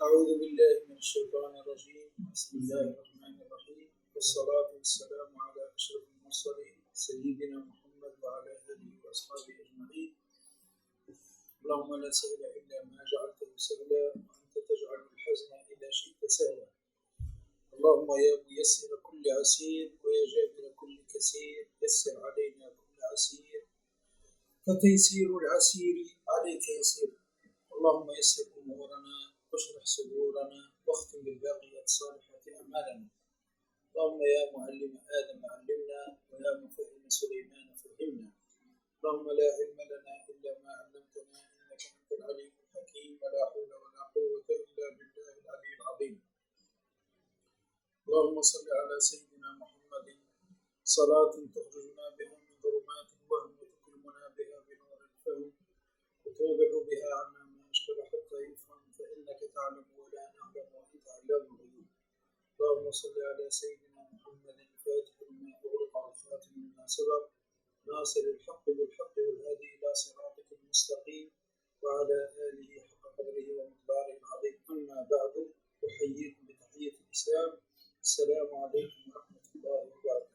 أعوذ بالله من الشيطان الرجيم. بسم الله الرحمن الرحيم، والصلاة والسلام على أشرف المرسلين سيدنا محمد وعلى آله وأصحابه أجمعين. اللهم لا سهل إلا ما جعلته سهلا، وأنت تجعل الحزن إذا شئت سهلا. اللهم يا ميسر كل عسير ويا جابر كل كسير، يسر علينا كل عسير فتيسير العسير عليك يسير. اللهم يسر أمورنا واشرح صدورنا واختم بالباقيات الصالحات أعمالنا. اللهم يا معلم آدم علمنا، ويا مفهم سليمان فهمنا. اللهم لا علم لنا إلا ما علمتنا، إنك أنت العليم الحكيم، ولا حول ولا قوة إلا بالله العلي العظيم. اللهم صل على سيدنا محمد صلاة تخرجنا بها من ظلمات الوهم وتكرمنا بها بنور الفهم وتوضح بها عنا ما أشكل حتى يفهم، فإنك تعلم ولا نعلم وأنت علام الغيوب. اللهم صل على سيدنا محمد الفاتح لما أغلق والخاتم لما سبق، ناصر الحق بالحق والهادي إلى صراطك المستقيم، وعلى آله حق قدره ومقداره العظيم. أما بعد، أحييكم بتحية الإسلام. السلام عليكم ورحمة الله وبركاته.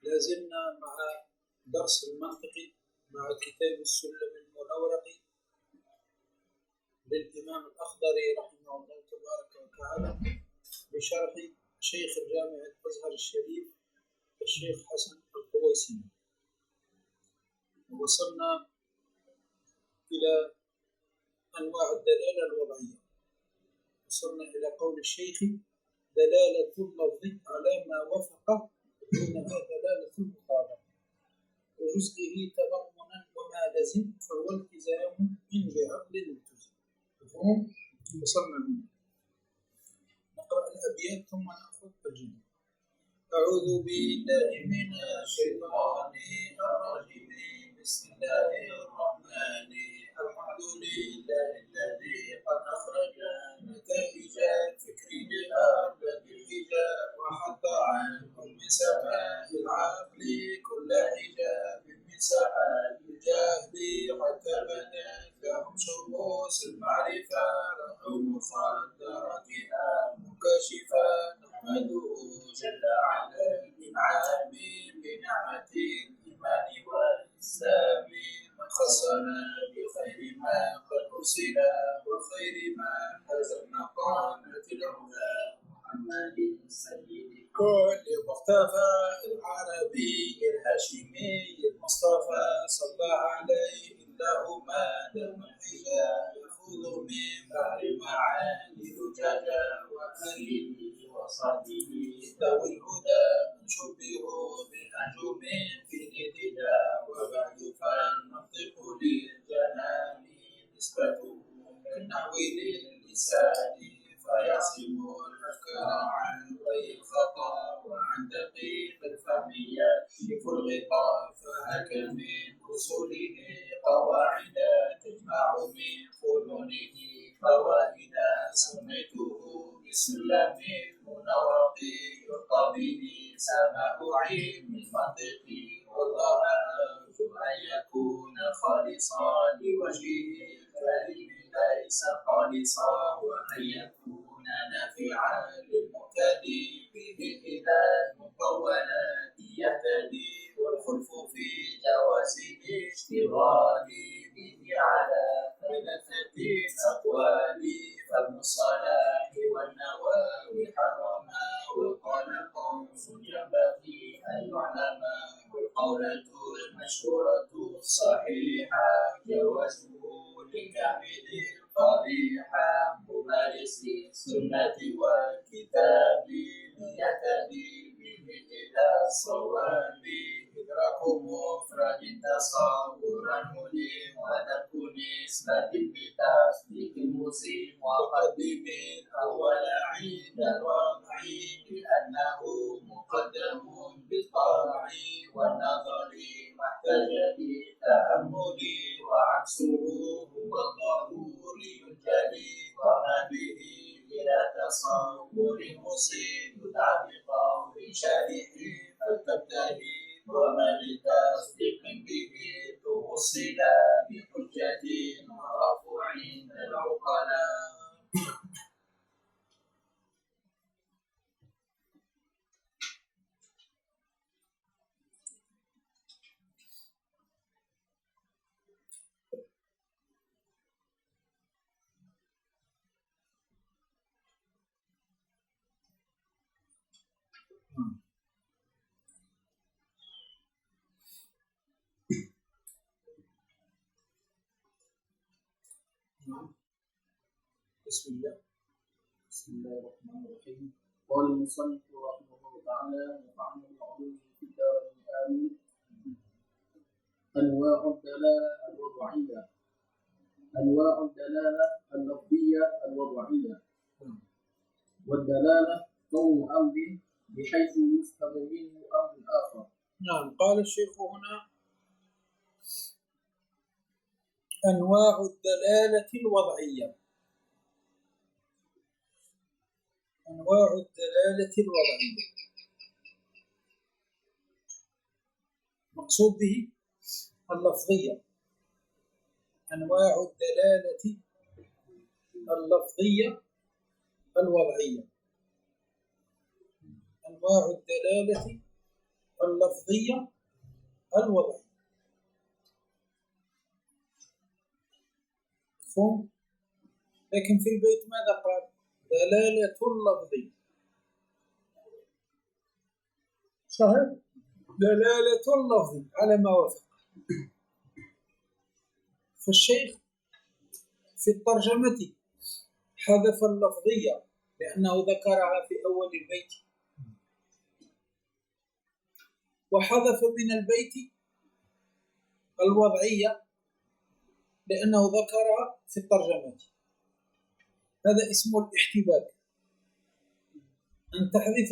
لازلنا مع درس المنطق مع كتاب السلم المنورق للإمام الأخضري رحمه الله تبارك وتعالى، بشرح شيخ الجامع الأزهر الشريف الشيخ حسن القويسي. وصلنا إلى أنواع الدلالة الوضعية. وصلنا إلى قول الشيخ: دلالة اللفظ على ما وفق دونها دلالة المطابقة، وجزئه تضمنا وما لزم فهو التزام إن بعقل التزم. مفهوم؟ وصلنا هنا. نقرأ الأبيات ثم نأخذ الجملة. أعوذ بالله من الشيطان الرجيم، بسم الله الرحمن الحمد لله الذي قد أخرج نتائج الفكر بأرض الحجاب، وحط عن كل سماء العقل كل حجاب من سحاب الجهل، حتى بدت لهم شموس المعرفة رأوا مخدراتها مكشفة. نحمده جل على الإنعام بنعمة الإيمان والإسلام، من خصنا بخير ما قد أرسل وخير ما هزم قامت العلا، محمد سيد كل مختفى العربي الهاشمي المصطفى، صلى عليه الله ما دام الحجاب يفوض من بحر المعاني زجاجا، وآله وصحبه ذوي الهدى من شبهوا بأنجم في الابتداء. وبعد فالمنطق للجنان نسبته كالنحو للسان، فيعصم الأفكار عن غير الخطأ، وعن دقيق الفهم يكشف الغطاء. فهك من أصوله قواعد تجمع من فنونه فوائد، سميته بسلم المنورق يرقى به سماء علم المنطق. والله أرجو أن يكون خالصا لوجهه الكريم ليس خالصا، وأن يكون نافعا للمهتدي به إلى المطولات يهتدي، والخلف في جواز الاشتغال به على ثلاثة أقوال. فابن الصلاح والنووي حرما، وقال قوس ينبغي أن يعلم، والقولة المشهورة الصحيحة جوازه لكامل قبيحة، ممارس السنة والكتاب ليهتدي به إلى الصواب. إدراك مفرد تصورا هدي، ودرك نسبة بتصديق مسلم، وقدم الأول عند الوضع لأنه مقدم بالطبع، والنظر ما احتاج للتأمل، وعكسه هو الضروري الجلي. وما به إلى تصور مسيء دع بقول شارح فلتبتهي، وما لتصديق به توصل بحجة نعم. بسم الله. بسم الله الرحمن الرحيم. قال المصنف رحمه الله تعالى ونفعنا بعلومه في الدارين آمين. أنواع الدلالة الوضعية. أنواع الدلالة اللفظية الوضعية. والدلالة كون أمر بحيث يفهم منه أمر آخر. نعم. قال الشيخ هنا أنواع الدلالة الوضعية. أنواع الدلالة الوضعية مقصود به اللفظية. أنواع الدلالة اللفظية الوضعية. أنواع الدلالة اللفظية الوضعية. مفهوم؟ لكن في البيت ماذا قال؟ دلالة اللفظية. صحيح؟ دلالة اللفظ على ما وافق. فالشيخ في الترجمة حذف اللفظية لأنه ذكرها في أول البيت، وحذف من البيت الوضعية لأنه ذكرها في الترجمة. هذا اسمه الاحتباك، أن تحذف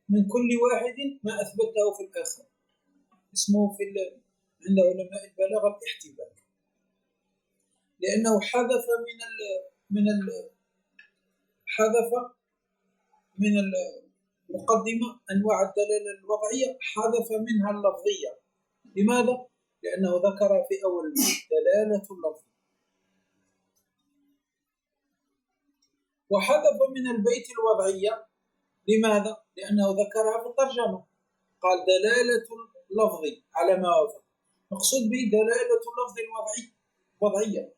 من كل واحد ما أثبته في الآخر. اسمه عند علماء البلاغة الاحتباك، لأنه حذف من المقدمة أنواع الدلالة الوضعية، حذف منها اللفظية. لماذا؟ لأنه ذكر في أول دلالة اللفظ، وحذف من البيت الوضعية. لماذا؟ لأنه ذكرها في الترجمة، قال دلالة اللفظ على ما وافق. مقصود به دلالة اللفظ الوضعية.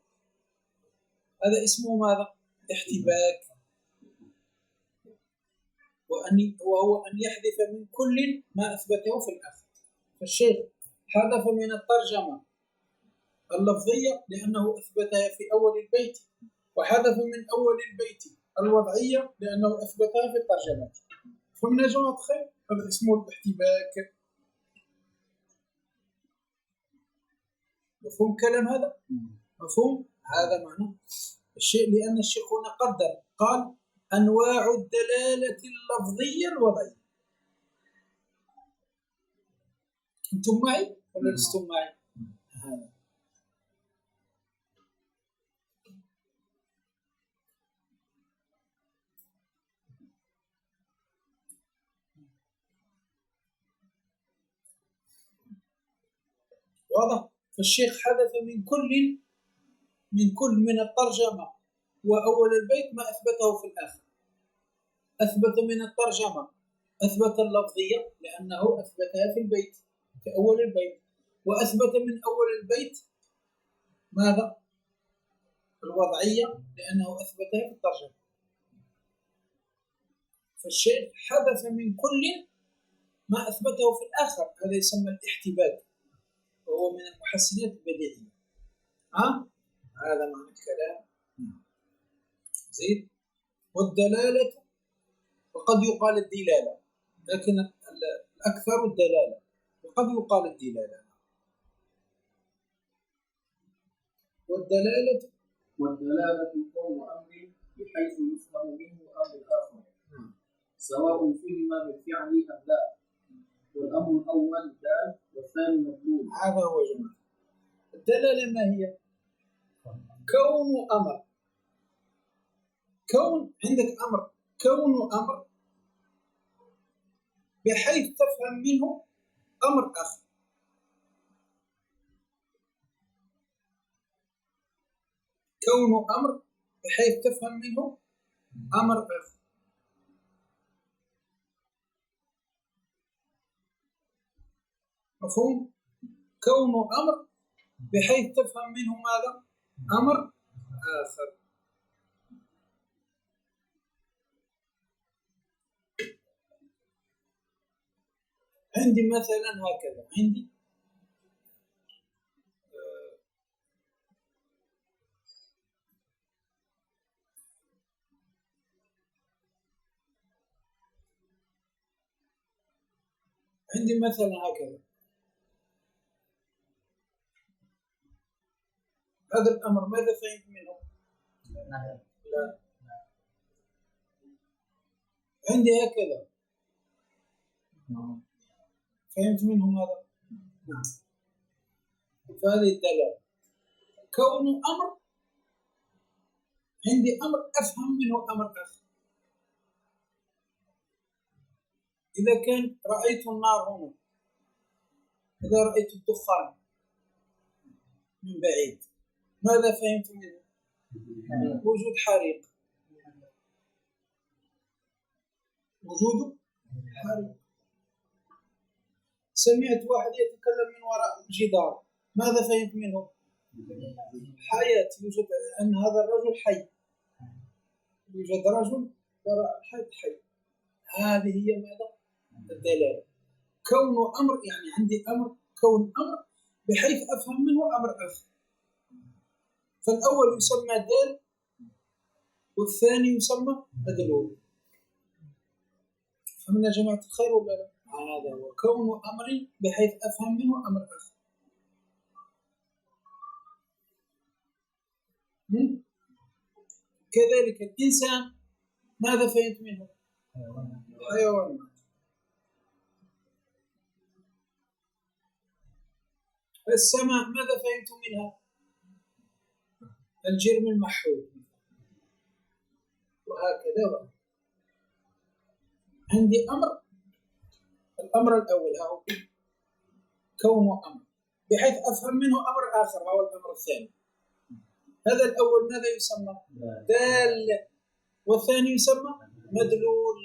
هذا اسمه ماذا؟ احتباك، وهو أن يحذف من كل ما أثبته في الآخر. فالشيخ حذف من الترجمة اللفظية لأنه أثبتها في أول البيت، وحذف من أول البيت الوضعية لأنه أثبتها في الترجمة. فمن جماعة خير هذا اسمه الاحتباك. مفهوم كلام هذا؟ مفهوم؟ هذا معنى الشيء، لأن الشيخ هنا قدر قال أنواع الدلالة اللفظية الوضعية. أنتم معي ولا لستم معي؟ واضح؟ فالشيخ حذف من الترجمة وأول البيت ما أثبته في الآخر. أثبت من الترجمة، أثبت اللفظية لأنه أثبتها في البيت في أول البيت، وأثبت من أول البيت ماذا؟ الوضعية لأنه أثبتها في الترجمة. فالشيخ حذف من كل ما أثبته في الآخر. هذا يسمى الاحتباك، وهو من المحسنات البديعية. هذا معنى الكلام. زيد. والدلالة، وقد يقال الدلالة، لكن الأكثر الدلالة، وقد يقال الدلالة. والدلالة كون أمر بحيث يفهم منه أمر آخر، سواء فهم بالفعل أم لا. والأمر الأول دال والثاني مدلول. هذا هو جمع الدلالة. ما هي؟ كون أمر. كون عندك أمر، كون أمر بحيث تفهم منه أمر آخر. كون أمر بحيث تفهم منه أمر آخر. مفهوم؟ كون أمر بحيث تفهم منه ماذا؟ أمر آخر. عندي مثلا هكذا، عندي عندي مثلا هكذا، هذا الأمر ماذا فهمت منه؟ لا. عندي هكذا، فهمت منه ماذا؟ نعم. فهذه الدلالة. كون أمر، عندي أمر أفهم منه أمر آخر. إذا كان رأيت النار هنا، إذا رأيت الدخان من بعيد، ماذا فهمت منه؟ وجود حريق، وجود حريق. سمعت واحد يتكلم من وراء الجدار، ماذا فهمت منه؟ حياة، يوجد أن هذا الرجل حي، يوجد رجل وراء الحيط حي. هذه هي ماذا؟ الدلالة. كون أمر يعني عندي أمر، كون أمر بحيث أفهم منه أمر آخر. فالأول يسمى دال والثاني يسمى مدلول. فمن جماعة الخير ولا لا؟ هذا هو كون أمر بحيث أفهم منه أمر آخر. كذلك الإنسان ماذا فهمت منه؟ حيوان. السماء ماذا فهمت منها؟ الجرم المحول. وهكذا. عندي أمر، الأمر الأول هو كون أمر بحيث أفهم منه أمر آخر، هو الأمر الثاني. هذا الأول ماذا يسمى؟ دال، والثاني يسمى مدلول،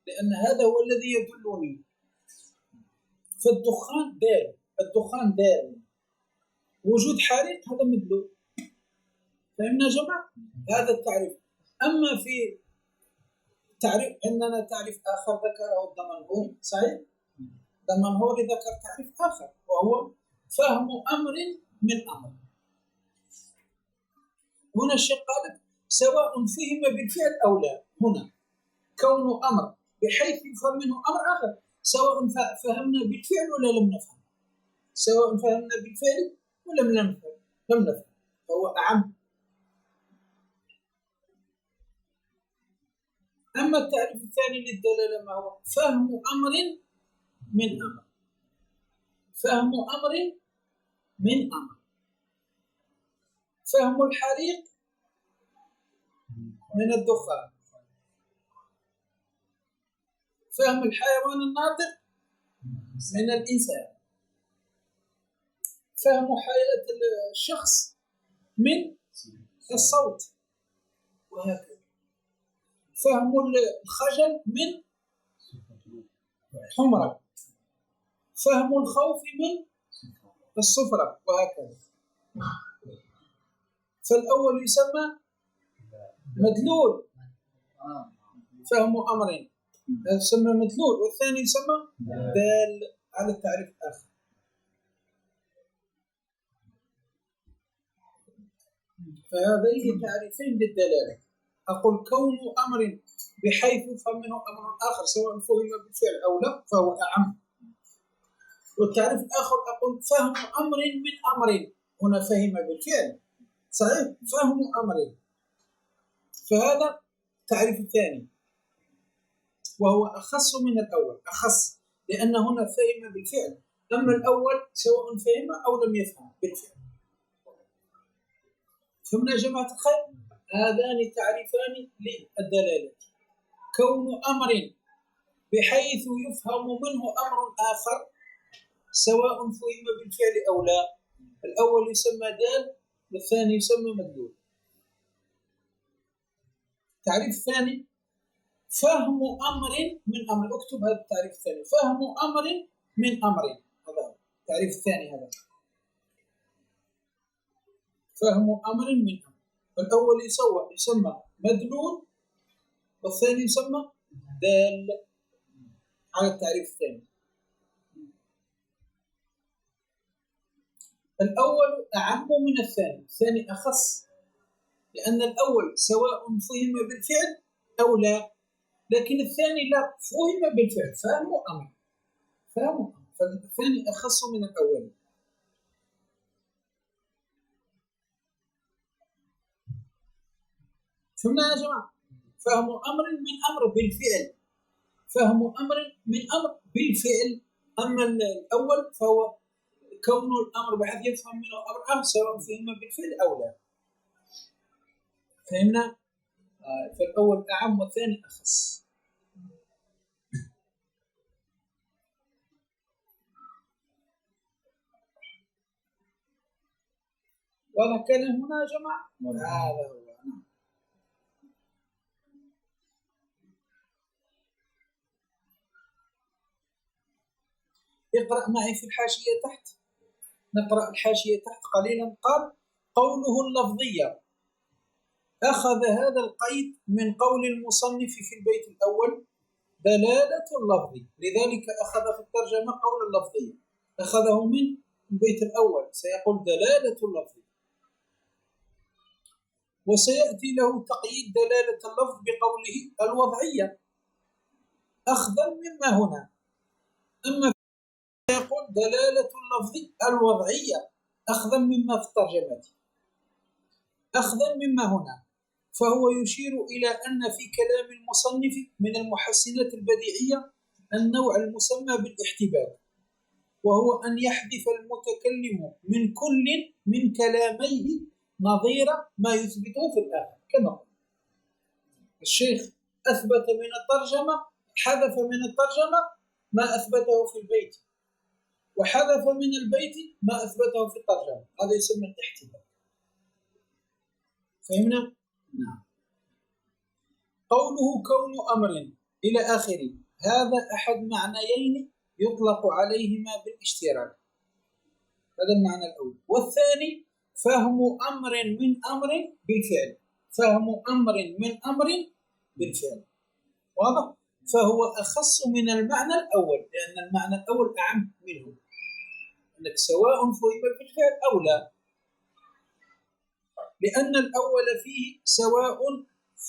لأن هذا هو الذي يدلني. فالدخان دال، الدخان دال، وجود حريق هذا مدلول. فهمنا جماعة؟ هذا التعريف. أما في تعريف، عندنا تعريف آخر ذكره الدمنهوري، صحيح؟ الدمنهوري ذكر تعريف آخر وهو فهم أمر من أمر. هنا الشيخ قال سواء فهم بالفعل أو لا. هنا كون أمر بحيث يفهم منه أمر آخر، سواء فهمنا بالفعل ولا لم نفهم، سواء فهمنا بالفعل ولم نفهم، فهو أعم. أما التعريف الثاني للدلالة ما هو؟ فهم أمر من أمر. فهم أمر من أمر. فهم الحريق من الدخان. فهم الحيوان الناطق من الإنسان. فهم حياة الشخص من الصوت، وهكذا. فهم الخجل من الحمرة. فهم الخوف من الصفرة، وهكذا. فالأول يسمى مدلول، فهم أمرين، يسمى مدلول، والثاني يسمى دال على التعريف الآخر. فهذين تعريفين للدلالة. أقول كون أمر بحيث يفهم منه أمر آخر سواء فهم بالفعل أو لا فهو أعم. والتعريف الآخر أقول فهم أمر من أمر، هنا فهم بالفعل، صحيح؟ فهم أمر، فهذا التعريف الثاني وهو أخص من الأول، أخص لأن هنا فهم بالفعل، أما الأول سواء فهم أو لم يفهم بالفعل. فهمنا يا جماعة الخير؟ هذان تعريفان للدلالة. كون أمر بحيث يفهم منه أمر آخر سواء فهم بالفعل أو لا، الأول يسمى دال والثاني يسمى مدلول. التعريف الثاني فهم أمر من أمر. اكتب هذا التعريف الثاني، فهم أمر من أمر، هذا التعريف الثاني. هذا فهم أمر من أمر. الأول يسمى مدلول والثاني يسمى دال على التعريف الثاني. الأول أعم من الثاني، الثاني أخص، لأن الأول سواء فهم بالفعل أو لا، لكن الثاني لا، فهم بالفعل، فهم أمر. فالثاني أخص من الأول. فهمنا يا جماعة؟ فهم أمر من أمر بالفعل، فهم أمر من أمر بالفعل. أما الأول فهو كون الأمر بحيث يفهم منه أمر سواء فهم بالفعل أو لا. فهمنا؟ فالأول أعم والثاني أخص. واضح كان هنا يا جماعة؟ هذا هو. اقرأ معي في الحاشية تحت، نقرأ الحاشية تحت قليلا. قال: قوله اللفظية أخذ هذا القيد من قول المصنف في البيت الأول دلالة اللفظ، لذلك أخذ في الترجمة قول اللفظية، أخذه من البيت الأول، سيقول دلالة اللفظ، وسيأتي له تقييد دلالة اللفظ بقوله الوضعية أخذا مما هنا. أما يقول دلالة اللفظ الوضعية أخذا مما في الترجمة، أخذا مما هنا، فهو يشير إلى أن في كلام المصنف من المحسنات البديعية النوع المسمى بالاحتباب، وهو أن يحذف المتكلم من كل من كلاميه نظير ما يثبته في الآخر. كما الشيخ أثبت من الترجمة، حذف من الترجمة ما أثبته في البيت، وحذف من البيت ما أثبته في الترجمة، هذا يسمى الاحتباب. فهمنا؟ نعم. قوله كون أمر إلى آخره، هذا أحد معنيين يطلق عليهما بالاشتراك، هذا المعنى الأول. والثاني فهم أمر من أمر بالفعل، فهم أمر من أمر بالفعل. واضح؟ فهو أخص من المعنى الأول، لأن المعنى الأول أعم منه، أنك سواء فهم بالفعل أو لا، لأن الأول فيه سواء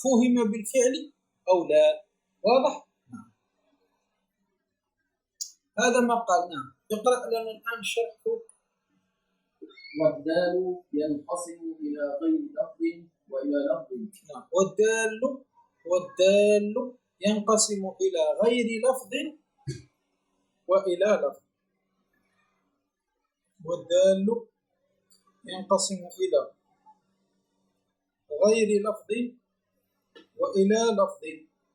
فهم بالفعل أو لا. واضح؟ نعم. هذا ما قال. نعم. اقرأ لنا الآن شرحه. والدال ينقسم إلى غير لفظ وإلى لفظ. نعم. والدال ينقسم إلى غير لفظ وإلى لفظ. والدال ينقسم إلى غير لفظ وإلى لفظ.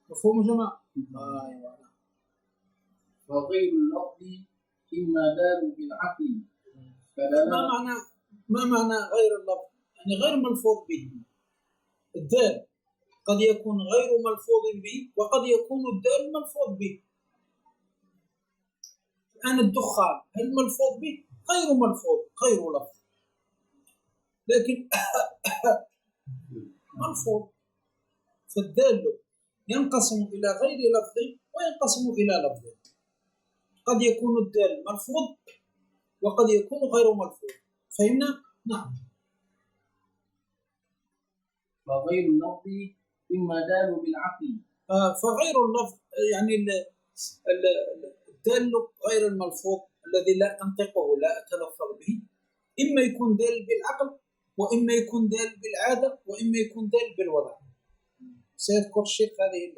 مفهوم جماعة؟ أيوة. وغير اللفظ إما دال بالعقل. ما معنى غير اللفظ؟ يعني غير ملفوظ به. الدال قد يكون غير ملفوظ به وقد يكون الدال ملفوظ به. الآن الدخان هل ملفوظ به؟ غير ملفوظ، غير لفظ، لكن ملفوظ. فالدال ينقسم إلى غير لفظ وينقسم إلى لفظ. قد يكون الدال ملفوظ وقد يكون غير ملفوظ. فهمنا؟ نعم. وغير اللفظ إما دال بالعقل. فغير اللفظ يعني الدال غير الملفوظ الذي لا أنطقه لا أتلفظ به، إما يكون دال بالعقل وإما يكون دال بالعادة وإما يكون دال بالوضع. سيذكر الشيخ هذه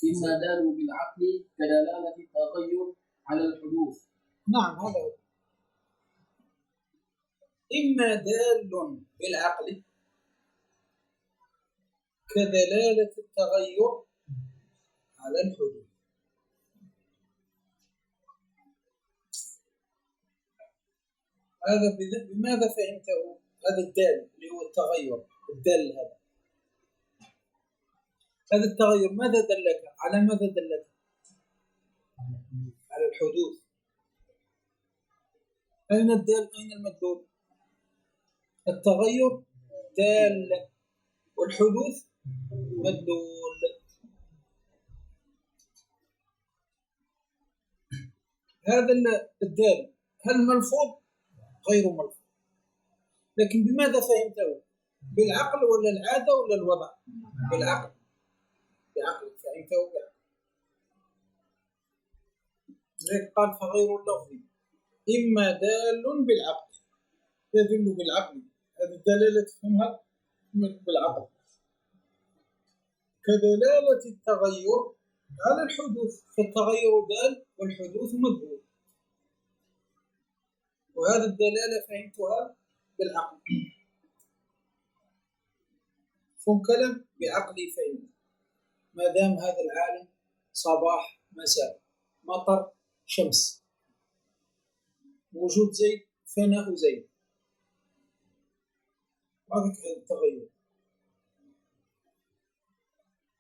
إما دال بالعقل كدلالة التغير على الحدوث. نعم هذا هو. إما دال بالعقل كدلالة التغير على الحدوث. هذا بماذا فهمته؟ هذا الدال اللي هو التغير، الدال هذا التغير ماذا دلك؟ على ماذا دلك؟ على الحدوث. أين الدال؟ أين المدلول؟ التغير دال والحدوث مدلول. هذا الدال هل ملفوظ؟ غير ملفوظ، لكن بماذا فهمته؟ بالعقل ولا العادة ولا الوضع؟ بالعقل. بعقل فهمته بعقل. لذلك قال فغير اللفظ إما دال بالعقل، يدل بالعقل، هذه الدلالة تفهمها بالعقل، كدلالة التغير على الحدوث، فالتغير دال والحدوث مدلول، وهذه الدلالة فهمتها بالعقل. فهم كلام بعقلي فهم، ما دام هذا العالم صباح مساء، مطر شمس، وجود زيد فناء زيد، هذا التغير،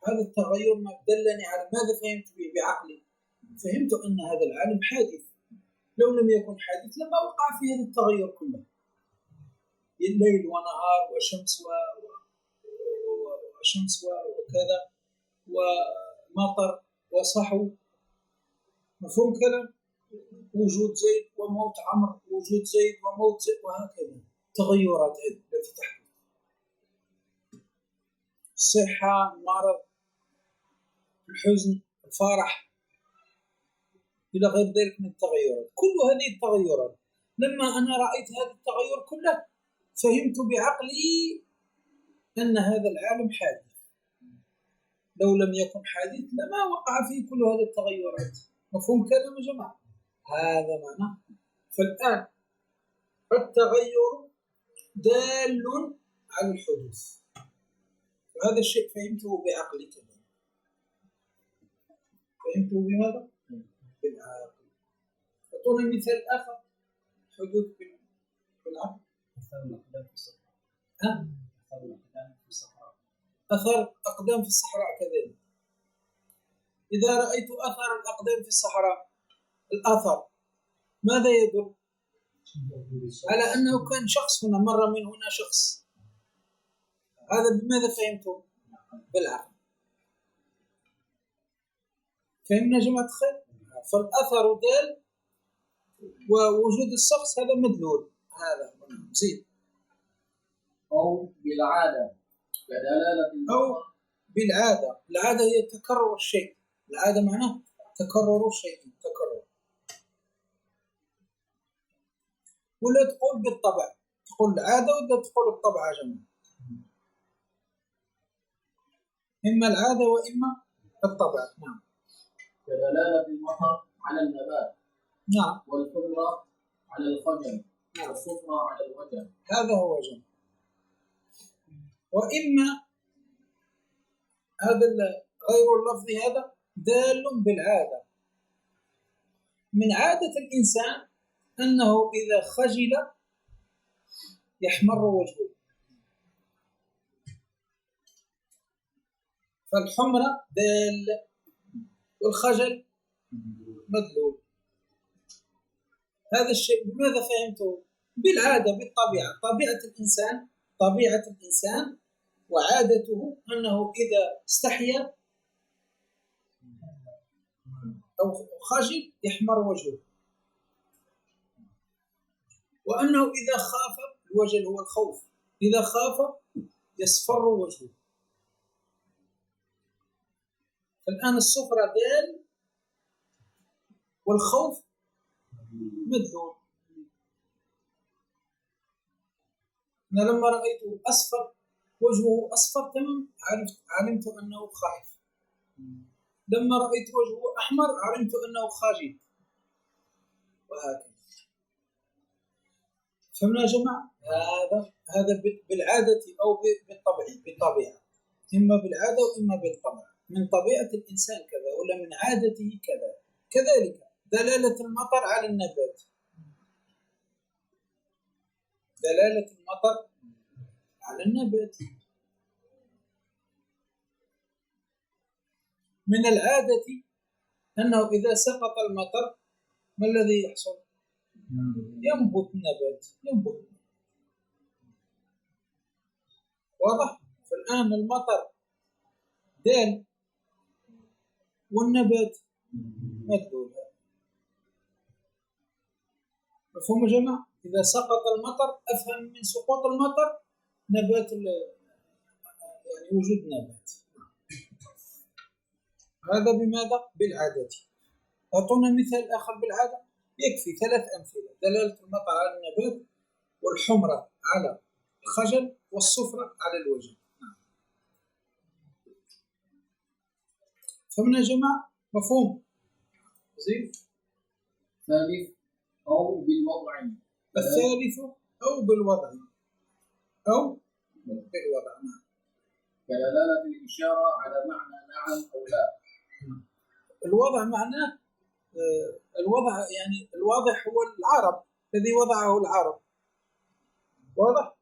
هذا التغير ما دلني على ماذا فهمت به بعقلي؟ فهمت أن هذا العالم حادث، لو لم يكن حادث لما وقع في هذا التغير كله، الليل ونهار وشمس وشمس وكذا ومطر وصحو، مفهوم كلام؟ وجود زيد وموت عمرو، وجود زيد وموت زيد، وهكذا تغيرات التي تحدث، الصحة، المرض، الحزن، الفرح، إلى غير ذلك من التغيرات. كل هذه التغيرات لما أنا رأيت هذا التغير كله فهمت بعقلي أن هذا العالم حادث، لو لم يكن حادث لما وقع فيه كل هذه التغيرات. مفهوم كلام يا جماعة؟ هذا معنى. فالآن التغير دال على الحدوث، وهذا الشيء فهمته بعقلي كذا. فهمته بماذا؟ بالعقل. أعطوني مثال آخر حدوث بالعقل. أثر أقدام في الصحراء كذلك. إذا رأيت أثر الأقدام في الصحراء، الأثر ماذا يدل؟ على أنه كان شخص هنا، مر من هنا شخص. هذا بماذا فهمته؟ بالعقل. فهمنا جماعة الخير؟ فالأثر دال ووجود الشخص هذا مدلول. هذا زيد. أو بالعادة كدلالة، أو بالعادة. العادة هي تكرر الشيء، العادة معناه تكرر الشيء، تكرر. ولا تقول بالطبع، تقول العادة ولا تقول الطبع يا جماعة، إما العادة وإما الطبع. نعم. كدلالة المطر على النبات، نعم. والحمرة على الخجل، نعم. والصفرة على الوجه، هذا هو جمع. وإما هذا غير اللفظ هذا دال بالعادة. من عادة الإنسان أنه إذا خجل يحمر وجهه، فالحمرة دال والخجل مدلول. هذا الشيء بماذا فهمته؟ بالعادة، بالطبيعة، طبيعة الإنسان وعادته أنه إذا استحيا أو خجل يحمر وجهه، وأنه إذا خاف، الوجل هو الخوف، إذا خاف يصفر وجهه. فالآن الصفرة دال والخوف مدلول. أنا لما رأيته أصفر، وجهه أصفر تمام، علمت أنه خائف. لما رأيت وجهه أحمر علمت أنه خاجل، وهكذا. فهمنا يا جماعة؟ هذا بالعادة أو بالطبيعة، إما بالعادة وإما بالطبع. من طبيعة الإنسان كذا ولا من عادته كذا. كذلك دلالة المطر على النبات، دلالة المطر على النبات. من العادة أنه إذا سقط المطر ما الذي يحصل؟ ينبت النبات، ينبت. واضح؟ فالآن المطر دال والنبات مدلول. مفهوم يا جماعة؟ إذا سقط المطر أفهم من سقوط المطر نبات، يعني وجود نبات. هذا بماذا؟ بالعادة. أعطونا مثال آخر بالعادة. يكفي 3 أمثلة: دلالة المطر على النبات، والحمرة على الخجل، والصفرة على الوجه. فمن يا جماعة مفهوم؟ زين. ثالث أو بالوضع. الثالث أو بالوضع. أو بالوضع. كدلالة الإشارة على معنى نعم أو لا. الوضع معناه الوضع يعني الواضح هو العرب الذي وضعه العرب. واضح؟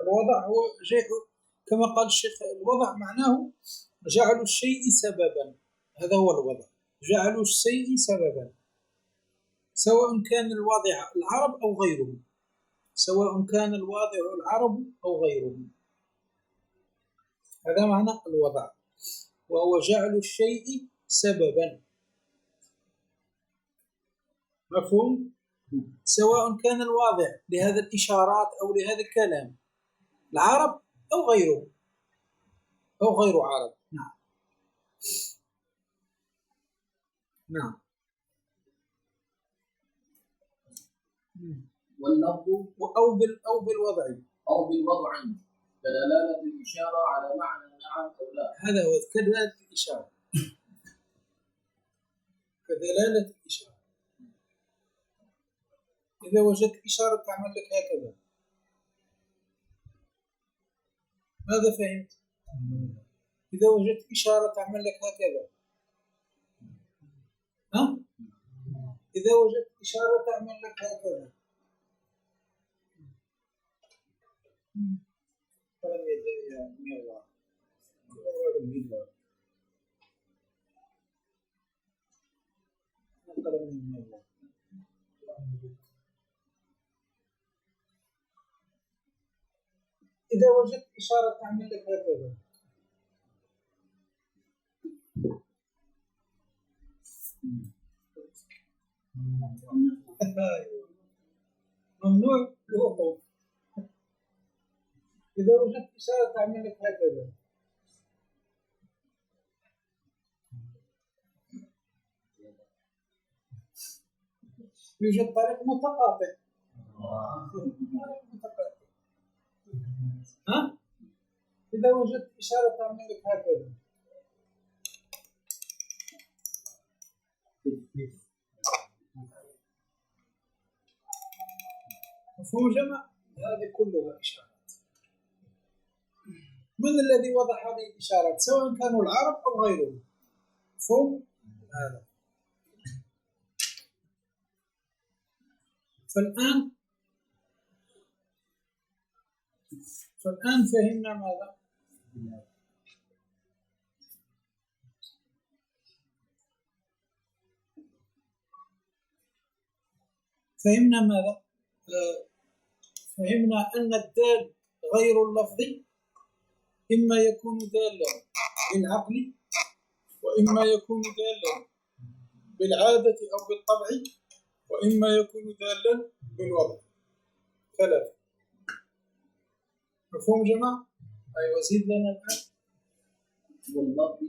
الوضع هو كما قال الشيخ، الوضع معناه جعل الشيء سببا. هذا هو الوضع، جعل الشيء سببا، سواء كان الواضع العرب أو غيره، سواء كان الواضع العرب أو غيره. هذا معنى الوضع، وهو جعل الشيء سببا. مفهوم؟ سواء كان الواضع لهذا الإشارات أو لهذا الكلام العرب أو غيره أو غير عرب. نعم. نعم. واللفظ أو بالوضع. أو بالوضع كدلالة الإشارة على معنى نعم أو لا. هذا هو كدلالة الإشارة. كدلالة الإشارة. إذا وجدت إشارة تعمل لك هكذا، ماذا فهمت؟ إذا وجدت إشارة تعمل لك هكذا، ها؟ إذا وجدت إشارة تعمل لك هكذا، إذا وجدت إشارة تعمل لك هكذا، ممنوع الوقوف. إذا وجدت إشارة تعمل لك هكذا، يوجد طريق متقاطع. ها؟ إذا وجدت إشارة تعمل لك هكذا، مفهوم جمع؟ هذه كلها إشارات. من الذي وضع هذه الإشارات؟ سواء كانوا العرب أو غيرهم. مفهوم؟ هذا. فالآن فهمنا ماذا؟ فهمنا ماذا؟ فهمنا أن الدال غير اللفظي إما يكون دالا بالعقل، وإما يكون دالا بالعادة أو بالطبع، وإما يكون دالا بالوضع. 3. مفهوم جماعة؟ أيوة، زيد لنا الآن. واللفظ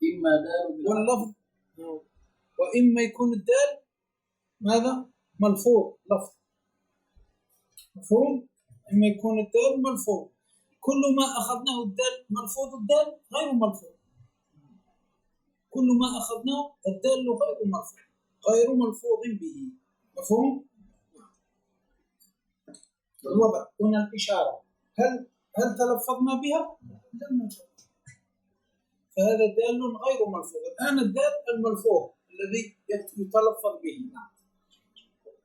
إما دال واللفظ، وإما يكون الدال ماذا؟ ملفوظ لفظ. مفهوم؟ إما يكون الدال ملفوظ. كل ما أخذناه الدال ملفوظ، الدال غير ملفوظ. كل ما أخذناه الدال غير ملفوظ، غير ملفوظ به. مفهوم؟ الوضع هنا الإشارة، هل تلفظنا بها؟ لم نتلفظ، فهذا دال غير ملفوظ. الآن الدال الملفوظ الذي يتلفظ به.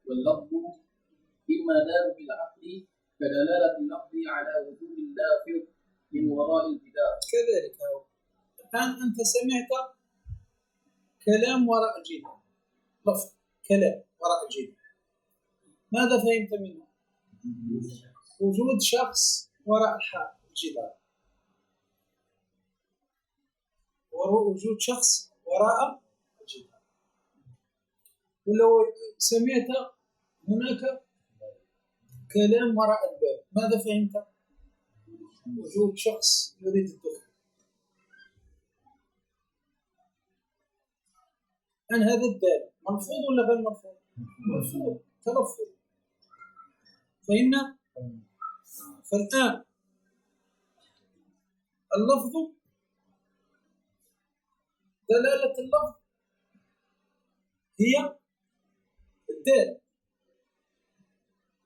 واللفظ إما دال بالعقل كدلالة اللفظ على وجود اللافظ من وراء الجدار. كذلك هو. الآن أنت سمعت كلام وراء الجدار، لفظ كلام وراء الجدار، ماذا فهمت منه؟ وجود شخص وراء الجدار، وجود شخص وراء الجدار. ولو سمعت هناك كلام وراء الباب، ماذا فهمت؟ وجود شخص يريد الدخول. أن هذا الدال ملفوظ ولا غير ملفوظ؟ ملفوظ، تلفظ. فهمنا؟ فالآن اللفظ، دلالة اللفظ هي الدال،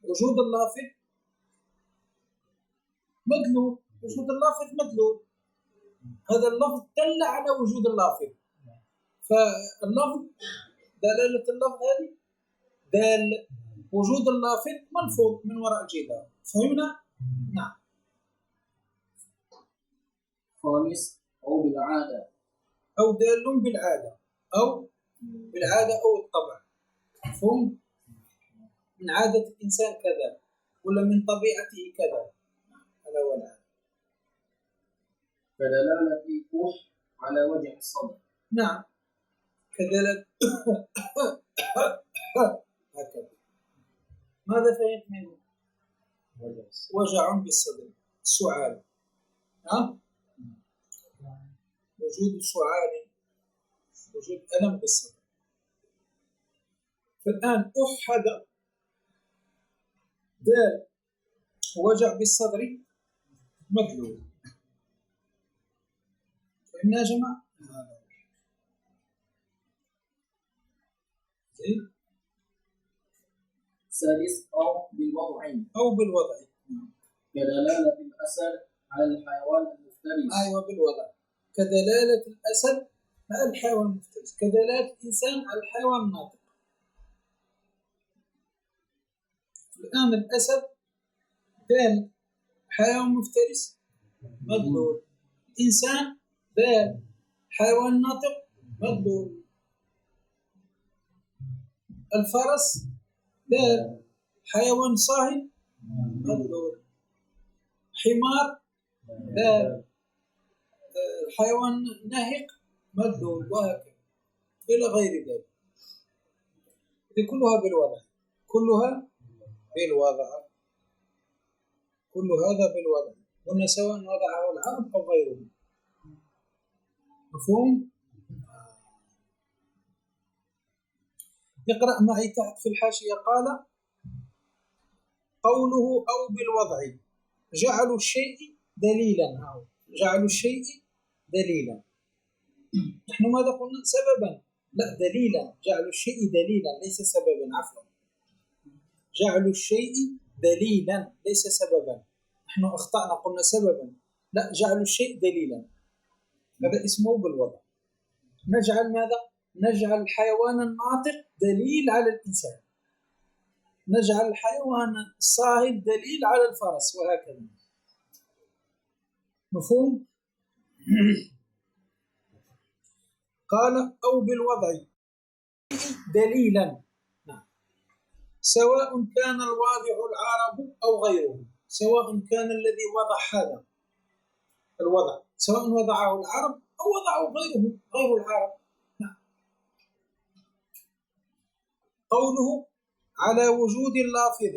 وجود اللافظ مدلول، وجود اللافظ مدلول. هذا اللفظ دل على وجود اللافظ، فاللفظ دلالة اللفظ هذه دال، وجود اللافظ ملفوظ من وراء الجدار. فهمنا؟ نعم. خامس أو بالعادة، أو دال بالعادة، أو بالعادة أو الطبع. مفهوم؟ من عادة الإنسان كذا، ولا من طبيعته كذا، هذا هو العادة. كدلالة كح على وجه الصدر. نعم، كدلالة هكذا. ماذا فهمت منه؟ وجع بالصدر، سعال، ها؟ وجود سعال، وجود ألم بالصدر. فالآن أحد دال وجع بالصدر مدلول. فهمنا يا جماعة؟ سادس أو بالوضعين، أو بالوضع، كدلالة الأسد على الحيوان المفترس. أيوة بالوضع، كدلالة الأسد على الحيوان المفترس، كدلالة الإنسان على الحيوان الناطق. الآن الأسد دال حيوان مفترس مدلول، إنسان دال حيوان ناطق مدلول، الفرس دال حيوان صاهل مدلول، حمار دال حيوان ناهق مدلول، وهكذا إلى غير ذلك. هذه كلها بالوضع، كلها بالوضع، كل هذا بالوضع، قلنا سواء وضعه العرب أو غيره. مفهوم؟ اقرأ معي تحت في الحاشية. قال قوله أو بالوضع جعلوا الشيء دليلا، جعلوا الشيء دليلا. نحن ماذا قلنا؟ سببا، لا دليلا. جعلوا الشيء دليلا ليس سببا، عفوا، جعلوا الشيء دليلا ليس سببا. نحن أخطأنا، قلنا سببا، لا، جعلوا الشيء دليلا، هذا اسمه بالوضع. نجعل ماذا؟ نجعل الحيوان الناطق دليل على الإنسان، نجعل الحيوان الصاهل دليل على الفرس، وهكذا. مفهوم؟ قال أو بالوضع دليلا، سواء كان الواضع العرب أو غيره، سواء كان الذي وضع هذا الوضع سواء وضعه العرب أو وضعه غيره غير العرب. قوله على وجود اللافظ،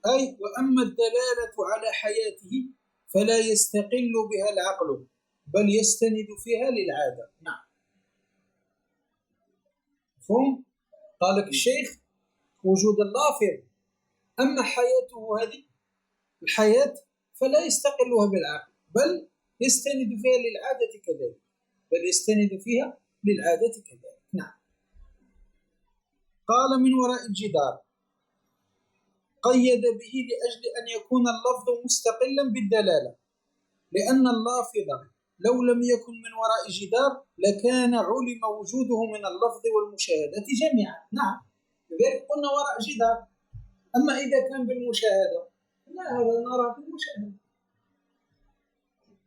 أي وأما الدلالة على حياته فلا يستقل بها العقل بل يستند فيها للعادة. نعم، مفهوم؟ قال لك الشيخ وجود اللافظ، أما حياته هذه الحياة فلا يستقلها بالعقل بل يستند فيها للعادة كذلك، بل يستند فيها للعادة كذلك. نعم. قال من وراء الجدار، قيد به لأجل أن يكون اللفظ مستقلا بالدلالة، لأن اللافظ لو لم يكن من وراء جدار لكان علم وجوده من اللفظ والمشاهدة جميعا. نعم، لذلك قلنا وراء جدار. أما إذا كان بالمشاهدة لا، هذا نرى بالمشاهدة،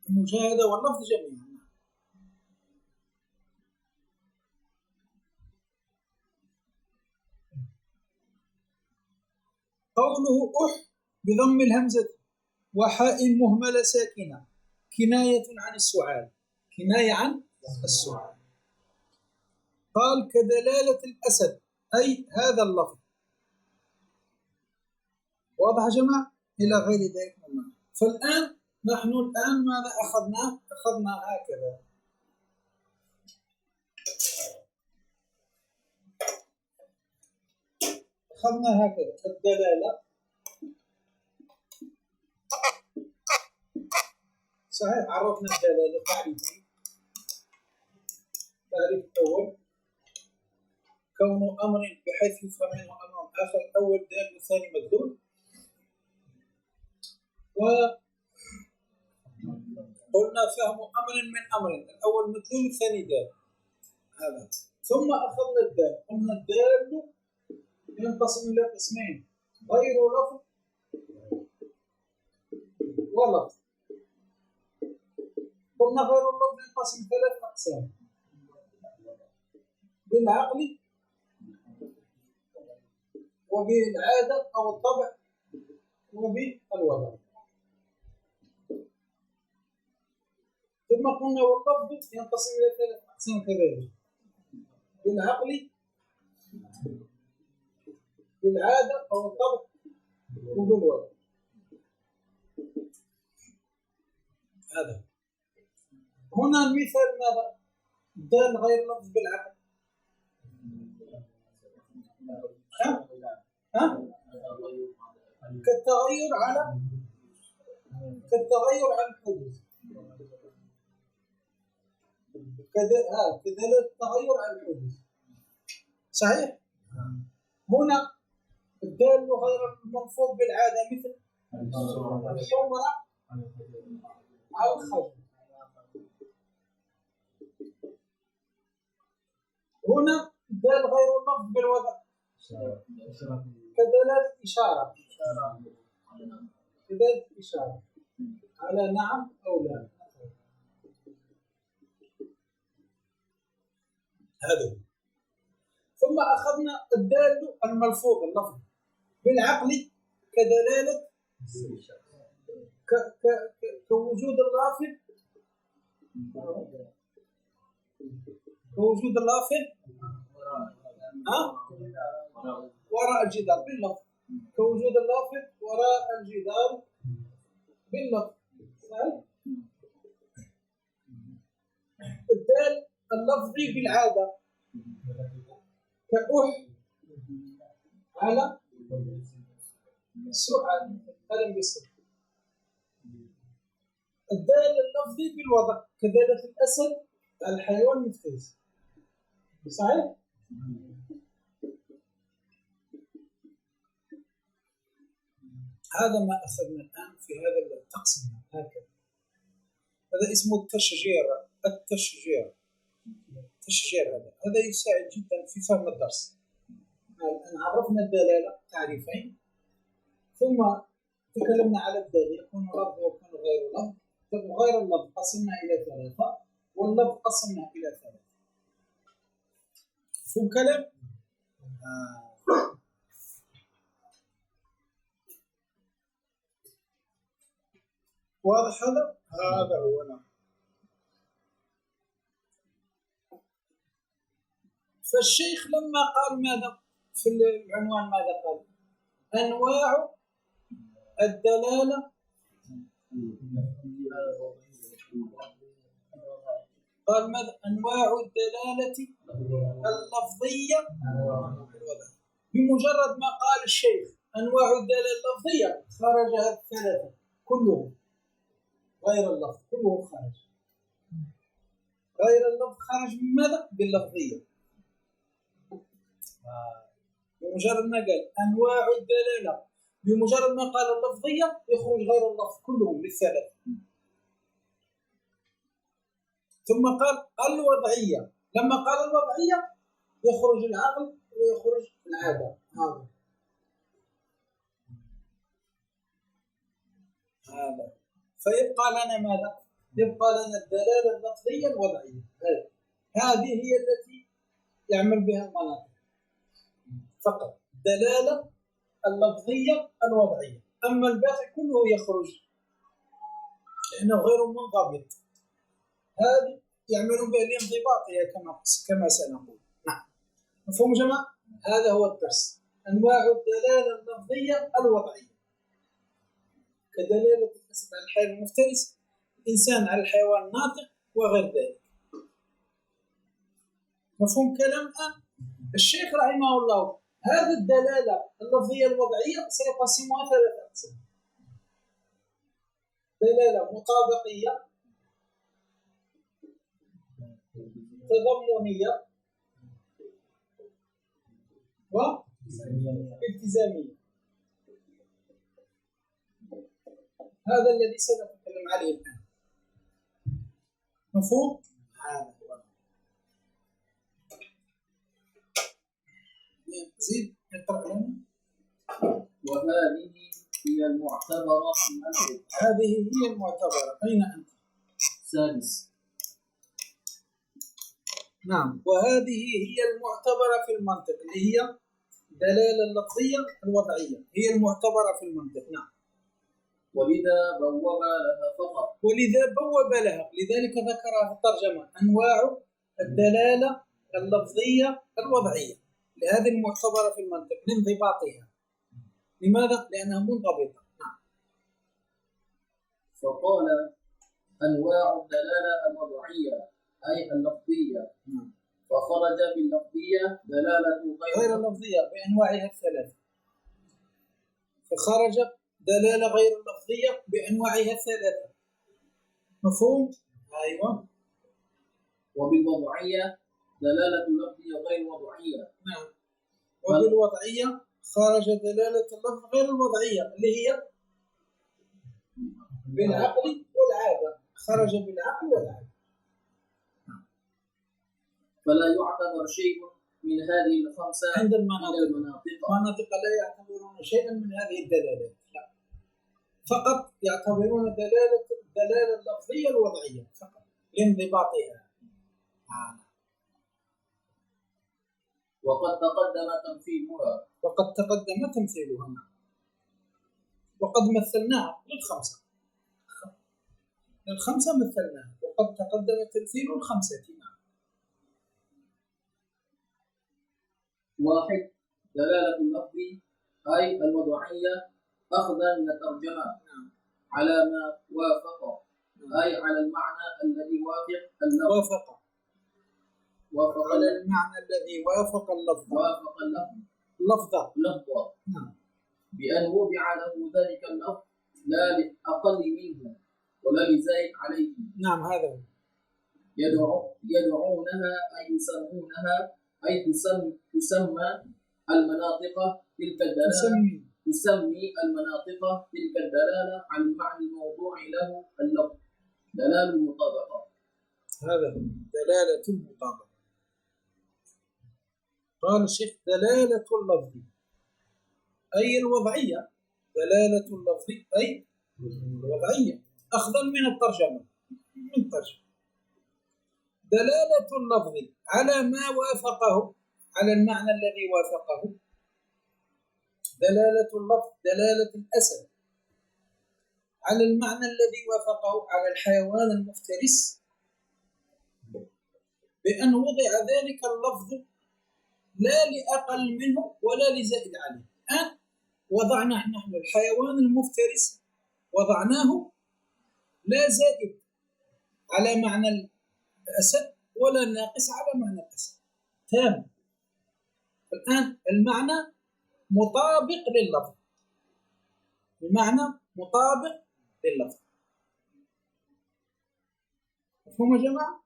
المشاهدة واللفظ جميعا. قوله بضم الهمزة وحاء مهملة ساكنة كناية عن السعال، كناية عن السعال. قال كدلالة الأسد، أي هذا اللفظ. واضح يا جماعة؟ إلى غير ذلك. فالآن نحن الآن ماذا أخذنا؟ أخذنا هكذا، أخذنا هكذا الدلالة صحيح. عرفنا الدلالة تعريفين. التعريف الأول كون أمر بحيث يفهم منه أمر آخر، الأول دال والثاني مدلول. وقلنا فهم أمر من أمر، الأول مدلول الثاني دال. هذا ثم أخذنا الدال، قلنا الدال ينقسم إلى قسمين: غير لفظ ولفظ. قلنا غير اللفظ ينقسم ثلاث أقسام: بالعقل وبالعادة أو الطبع وبالوضع. ثم قلنا واللفظ ينقسم إلى ثلاث أقسام كذلك: بالعقل بالعادة أو الطبع وبالوضع. هذا هنا المثال ماذا؟ دال غير لفظ بالعقل. كالتغير على الحدوث. كذلك التغير على الحدوث. صحيح؟ هنا الدال غير الملفوظ بالعادة مثل الحمرة على الخجل. هنا الدال غير اللفظ بالوضع كدلالة إشارة على نعم أو لا. هذا. ثم أخذنا الدال الملفوظ اللفظ بالعقل كدلالة كوجود اللافظ وراء الجدار باللفظ، كوجود اللافظ وراء الجدار باللفظ. صحيح؟ الدال اللفظي بالعادة كأح على سؤال قلم بسر. الدال اللفظي بالوضع كدالة الأسد على الحيوان المفترس. صحيح؟ هذا ما أخذنا الآن في هذا التقسيم هكذا. هذا اسمه التشجير. هذا يساعد جدا في فهم الدرس. الآن عرفنا الدلالة تعريفين، ثم تكلمنا على الدال يكون لفظ ويكون غير لفظ. وغير اللفظ قسمنا إلى ثلاثة، واللفظ قسمنا إلى ثلاثة. فهم كلام؟ واضح هذا؟ هذا هو. نعم. فالشيخ لما قال ماذا في العنوان ماذا قال؟ أنواع الدلالة. قال ماذا؟ أنواع الدلالة اللفظية. بمجرد ما قال الشيخ أنواع الدلالة اللفظية خرج هذه الثلاثة كلهم. غير اللفظ كله خرج. غير اللفظ خرج من ماذا؟ باللفظية. بمجرد ما قال أنواع الدلالة، بمجرد ما قال اللفظية يخرج غير اللفظ كلهم للثلاثة. ثم قال الوضعية، لما قال الوضعية يخرج العقل ويخرج العادة. هذا فيبقى لنا ماذا؟ يبقى لنا الدلالة اللفظية الوضعية. هذه هي التي يعمل بها المناطق فقط، الدلالة اللفظية الوضعية. أما الباقي كله يخرج لأنه غير منضبط. هذه يعملون بها لانضباطها كما سنقول. نعم، مفهوم جماعة؟ هذا هو الدرس. أنواع الدلالة اللفظية الوضعية كدلالة الأسد على الحيوان المفترس، إنسان على الحيوان الناطق وغير ذلك. مفهوم كلام؟ الشيخ رحمه الله هذه الدلالة اللفظية الوضعية سيقسمها ثلاثة أقسام: دلالة مطابقية، تضمنية، والتزامية. هذا الذي سنتكلم عليه الآن. مفهوم؟ هذا هو. زيد اقرأ لنا. وهذه هي المعتبرة في المنطق. هذه هي المعتبرة. أين أنت؟ سادس. نعم، وهذه هي المعتبرة في المنطق، اللي هي دلالة اللفظية الوضعية، هي المعتبرة في المنطق. نعم. ولذا بوب لها فقط. ولذا بوب لها، لذلك ذكرها في الترجمة: أنواع الدلالة اللفظية الوضعية، لهذه المعتبرة في المنطق لانضباطها. لماذا؟ لأنها منضبطة. نعم. فقال: أنواع الدلالة الوضعية أي اللفظية. فخرج باللفظية دلالة غير اللفظية بأنواعها الثلاثة. فخرج دلالة غير اللفظية بأنواعها الثلاثة. مفهوم؟ أيوة. وبالوضعية دلالة اللفظية غير وضعية. نعم. وبالوضعية خرج دلالة اللفظ غير الوضعية، اللي هي بالعقل والعادة. خرج بالعقل والعادة. فلا يعتبر شيء من هذه الخمسة عند المناطق. المناطق لا يعتبرون شيئا من هذه الدلالات، لا، فقط يعتبرون الدلالة اللفظية الوضعية فقط لانضباطها. وقد تقدم تمثيلها. وقد مثلناها للخمسة مثلناها، وقد تقدم تمثيل الخمسة. نعم. واحد: دلالة اللفظ أي الوضعية أخذا من الترجمة على ما وافق، أي على المعنى الذي وافق على المعنى الذي وافق اللفظ. لفظة. نعم. بأن وضع له ذلك اللفظ لا لأقل منه ولا لزائد عليه. نعم، هذا هو. يدعونها أي يسمونها أي تسمى المناطق تلك الدلالة. تسمي المناطق تلك الدلالة عن المعنى الموضوع له اللفظ دلالة المطابقة. هذا هو دلالة المطابقة. قال الشيخ: دلالة اللفظ أي الوضعية. دلالة اللفظ أي الوضعية أخذا من الترجمة. دلالة اللفظ على ما وافقه، على المعنى الذي وافقه. دلالة اللفظ دلالة الأسد على المعنى الذي وافقه على الحيوان المفترس، بأن وضع ذلك اللفظ لا لأقل منه ولا لزائد عليه. الآن وضعنا نحن الحيوان المفترس، وضعناه لا زائد على معنى الأسد ولا ناقص على معنى الأسد، تام. الآن المعنى مطابق لللفظ. المعنى مطابق لللفظ. مفهوم يا جماعة؟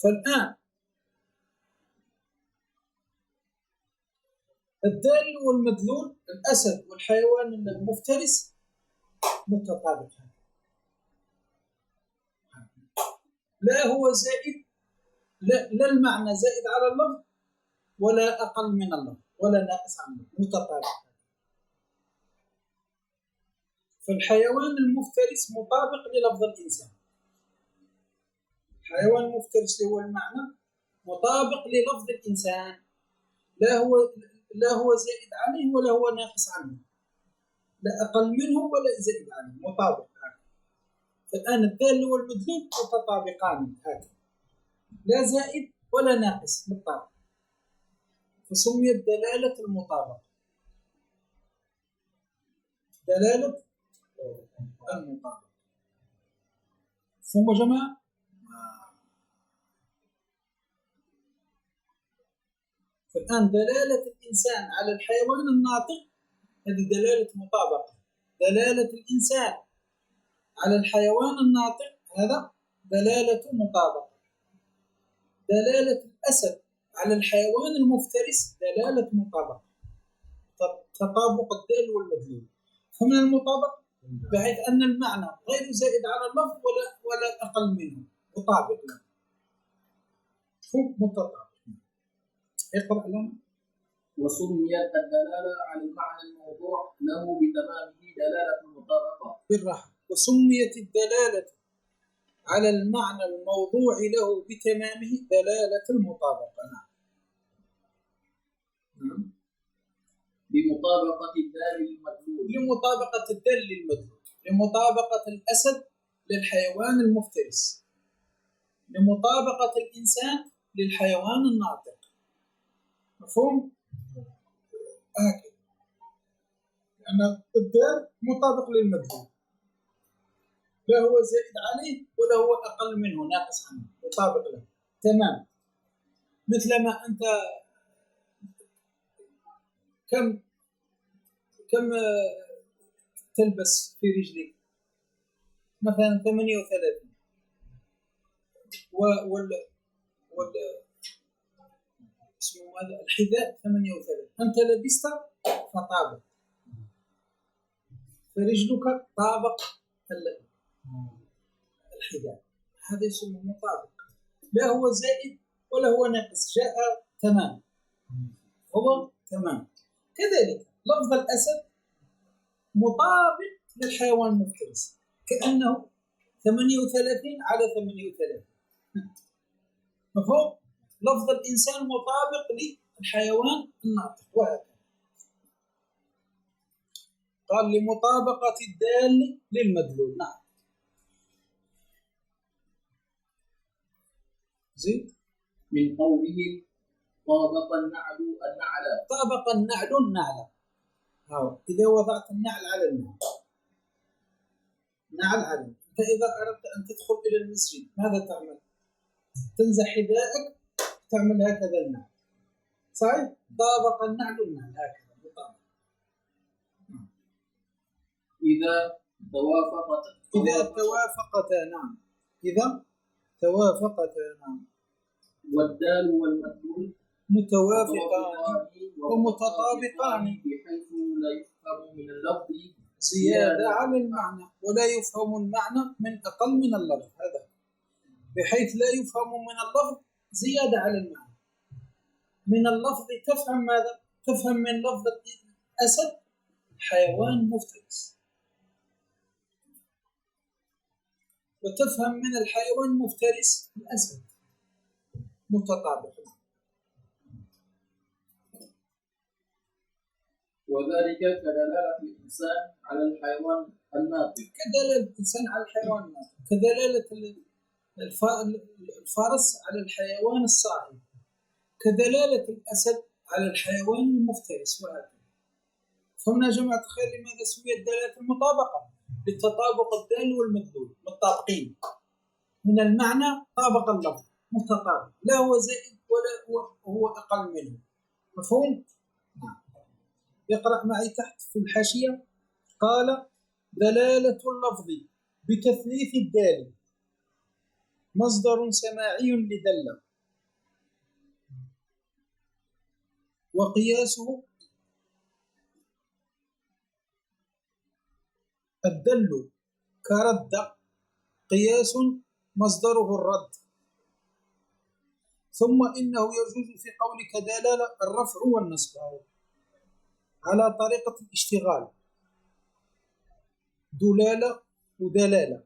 فالآن الدال والمدلول، الأسد والحيوان المفترس، متطابق. لا هو زائد، لا المعنى زائد على اللفظ ولا أقل من اللفظ ولا ناقص عن اللفظ، متطابق. فالحيوان المفترس مطابق للفظ الإنسان. الحيوان المفترس هو المعنى مطابق للفظ الإنسان، لا هو زائد عليه ولا هو ناقص عنه، لا أقل منه ولا زائد عنه، مطابق. فالآن الدال والمدلول متطابقان هكذا، لا زائد ولا ناقص، بالطبع، فسميت دلالة المطابقة. دلالة المطابقة. فهم يا جماعة؟ فالآن دلالة الإنسان على الحيوان الناطق هذه دلالة مطابقة. دلالة الإنسان على الحيوان الناطق هذا دلالة مطابقة. دلالة الأسد على الحيوان المفترس دلالة مطابقة، تطابق الدال والمدلول. فمن المطابقة بحيث أن المعنى غير زائد على اللفظ ولا أقل منه، مطابق له، متطابق. اقرأ لنا. وسميت الدلالة على المعنى الموضوع له بتمامه دلالة المطابقة. بالراحة. وسميت الدلالة على المعنى الموضوع له بتمامه دلالة المطابقة. نعم. بمطابقة الدال للمدلول. لمطابقة الدال للمدلول، لمطابقة الأسد للحيوان المفترس، لمطابقة الإنسان للحيوان الناطق. مفهوم؟ هكذا. لأن الدال مطابق للمدلول، لا هو زائد عليه ولا هو أقل منه ناقص عنه، مطابق له تمام. مثلما أنت كم تلبس في رجلك؟ مثلا 38 وال اسمه هذا الحذاء 38 أنت لبست فطابق، فرجلك طابق الحذاء، هذا يسمى مطابق، لا هو زائد ولا هو ناقص، جاء تمام، هو تمام. كذلك لفظ الأسد مطابق للحيوان المفترس، كأنه 38 على 38. مفهوم؟ لفظ الإنسان مطابق للحيوان الناطق، وهكذا. قال لمطابقة الدال للمدلول. نعم. زيد. من قوله طابق النعل النعل. طابق النعل النعل. إذا وضعت النعل على النعل، نعل على، أنت إذا أردت أن تدخل إلى المسجد ماذا تعمل؟ تنزع حذائك، تعمل هكذا النعل، صحيح؟ طابق النعل النعل، هكذا مطابق. إذا توافقتا. نعم. إذا توافقتا. نعم. والدال والمدلول متوافقان ومتطابقان بحيث لا يفهم من اللفظ زيادة على المعنى ولا يفهم المعنى من أقل من اللفظ. هذا بحيث لا يفهم من اللفظ زيادة على المعنى. من اللفظ تفهم ماذا؟ تفهم من لفظ الأسد حيوان مفترس، وتفهم من الحيوان المفترس الأسد، متطابق. وذلك كدلالة الإنسان على الحيوان الناطق. كدلالة الإنسان على الحيوان الناطق، كدلالة الفرس على الحيوان الصاحي، كدلالة الأسد على الحيوان المفترس، وهكذا. فهنا يا جماعة الخير لماذا سميت دلالة المطابقة؟ للتطابق الدال والمدلول متطابقين من المعنى، طابق اللفظ متطابق، لا هو زائد ولا هو أقل منه. مفهوم؟ نعم. يقرأ معي تحت في الحاشية. قال دلالة اللفظ بتثليث الدال مصدر سماعي لدل، وقياسه الدل كرد، قياس مصدره الرد. ثم إنه يجوز في قولك دلالة الرفع والنصب على طريقة الاشتغال، دلالة ودلالة،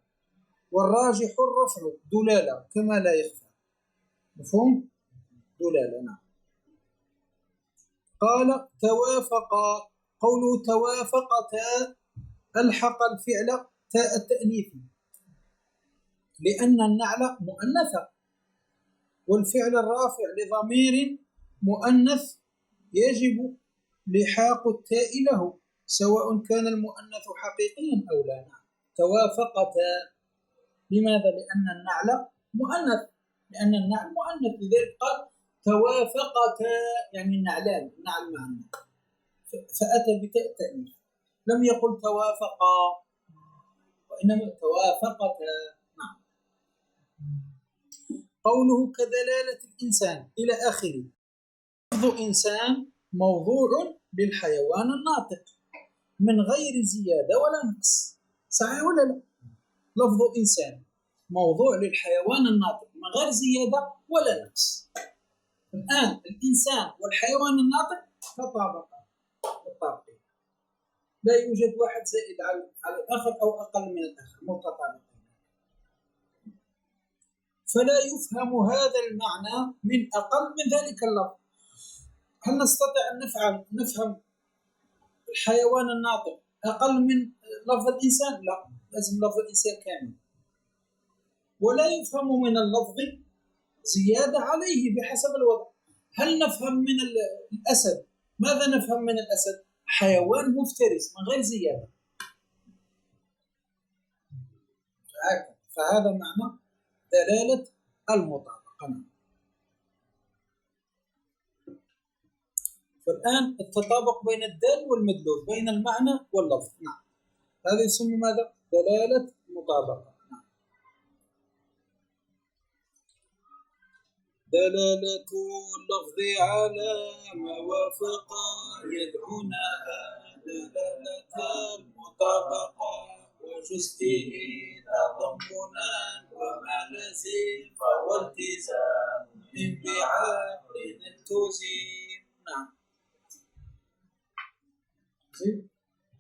والراجح الرفع دلالة كما لا يخفى. مفهوم؟ دلالة. نعم. قال توافقا، قوله توافقتا ألحق الفعل تاء التأنيث لأن النعل مؤنثة، والفعل الرافع لضمير مؤنث يجب لحاق التاء له سواء كان المؤنث حقيقيا أو لا. نعم. توافقتا. لماذا؟ لأن النعل مؤنث، لذلك قال توافقتا يعني النعلان النعل معنا، فأتى بتاء التأنيث، لم يقل توافقا وإنما توافقتا. نعم. قوله كدلالة الإنسان إلى آخره. لفظ إنسان موضوع للحيوان الناطق من غير زيادة ولا نقص، صحيح ولا لا؟ لفظ إنسان موضوع للحيوان الناطق من غير زيادة ولا نقص. الآن الإنسان والحيوان الناطق تطابقا بالطابقين، لا يوجد واحد زائد على الآخر أو أقل من الآخر، متطابقين. فلا يفهم هذا المعنى من أقل من ذلك اللفظ. هل نستطيع أن نفهم الحيوان الناطق أقل من لفظ الإنسان؟ لا، لازم لفظ الإنسان كامل. ولا يفهم من اللفظ زيادة عليه بحسب الوضع. هل نفهم من الأسد؟ ماذا نفهم من الأسد؟ حيوان مفترس من غير زيادة. فهذا معنى دلالة المطابقة. فالآن التطابق بين الدال والمدلول، بين المعنى واللفظ. نعم، هذا يسمى ماذا؟ دلالة المطابقة. نعم. دلالة اللفظ على ما وافق يدعونها دلالة المطابقة، وجزئه تضمنا وما لزم فهو التزام من بعقل التزيم. نعم.